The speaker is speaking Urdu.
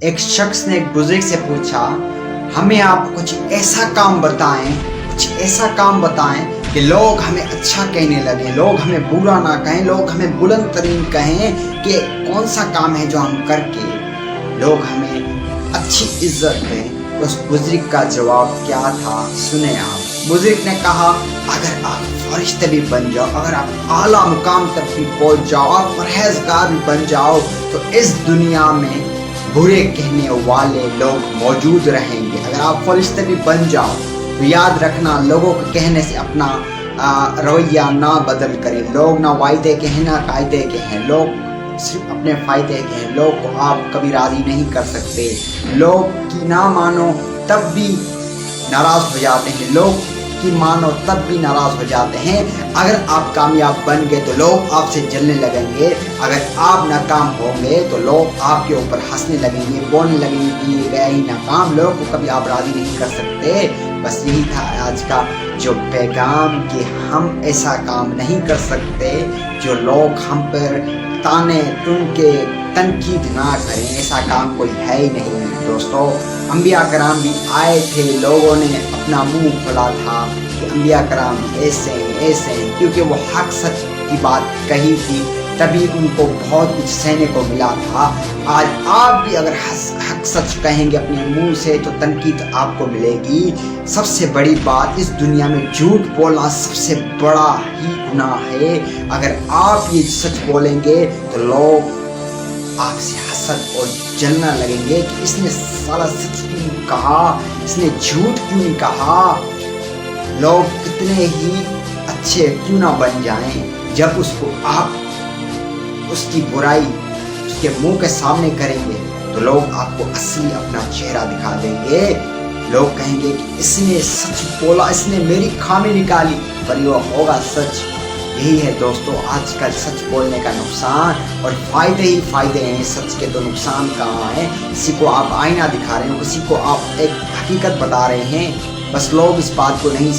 ایک شخص نے ایک بزرگ سے پوچھا، ہمیں آپ کچھ ایسا کام بتائیں کہ لوگ ہمیں اچھا کہنے لگیں، لوگ ہمیں برا نہ کہیں، لوگ ہمیں بلند ترین کہیں کہ کون سا کام ہے جو ہم کر کے لوگ ہمیں اچھی عزت دیں۔ اس بزرگ کا جواب کیا تھا، سنیں آپ۔ بزرگ نے کہا، اگر آپ فرشتے بھی بن جاؤ، اگر آپ اعلیٰ مقام تک بھی پہنچ جاؤ، آپ پرہیزگار بھی بن جاؤ، تو اس دنیا میں برے کہنے والے لوگ موجود رہیں گے۔ اگر آپ فرشتے بھی بن جاؤ تو یاد رکھنا، لوگوں کے کہنے سے اپنا رویہ نہ بدل کریں۔ لوگ نہ وعدے کے ہیں نہ قاعدے کے ہیں، لوگ صرف اپنے فائدے کے ہیں۔ لوگ کو آپ کبھی راضی نہیں کر سکتے، لوگ کی نہ مانو تب بھی ناراض ہو جاتے ہیں، لوگ کی مانو تب بھی ناراض ہو جاتے ہیں۔ اگر آپ کامیاب بن گئے تو لوگ آپ سے جلنے لگیں گے، اگر آپ ناکام ہوں گے تو لوگ آپ کے اوپر ہنسنے لگیں گے، بولنے لگیں گے کہ یہ گیا ہی ناکام۔ لوگ کو کبھی آپ راضی نہیں کر سکتے۔ بس یہی تھا آج کا جو پیغام، کہ ہم ایسا کام نہیں کر سکتے جو لوگ ہم پر تانے تن کے تنقید نہ کریں، ایسا کام کوئی ہے ہی نہیں دوستو۔ انبیاء کرام بھی آئے تھے، لوگوں نے اپنا منہ کھولا تھا کہ انبیاء کرام ایسے ہیں، کیونکہ وہ حق سچ کی بات کہی تھی، تبھی ان کو بہت کچھ سہنے کو ملا تھا۔ آج آپ بھی اگر حق سچ کہیں گے اپنے منہ سے تو تنقید آپ کو ملے گی۔ سب سے بڑی بات، اس دنیا میں جھوٹ بولنا سب سے بڑا ہی گناہ ہے۔ اگر آپ یہ سچ بولیں گے تو لوگ آپ سے حسد اور جلنا لگیں گے کہ اس نے سارا سچ کیوں نہیں کہا، اس نے جھوٹ کیوں نہیں کہا۔ لوگ کتنے ہی اچھے کیوں نہ بن جائیں، جب اس کو آپ اس کی برائی اس کے منہ کے سامنے کریں گے تو لوگ آپ کو اصلی اپنا چہرہ دکھا دیں گے۔ لوگ کہیں گے کہ اس نے سچ بولا، اس نے میری خامی نکالی، پر یہ ہوگا سچ۔ یہی ہے دوستو آج کل سچ بولنے کا نقصان، اور فائدے ہی فائدے ہیں سچ کے، تو نقصان کہاں ہے؟ کسی کو آپ آئینہ دکھا رہے ہیں، کسی کو آپ ایک حقیقت بتا رہے ہیں، بس لوگ اس بات کو نہیں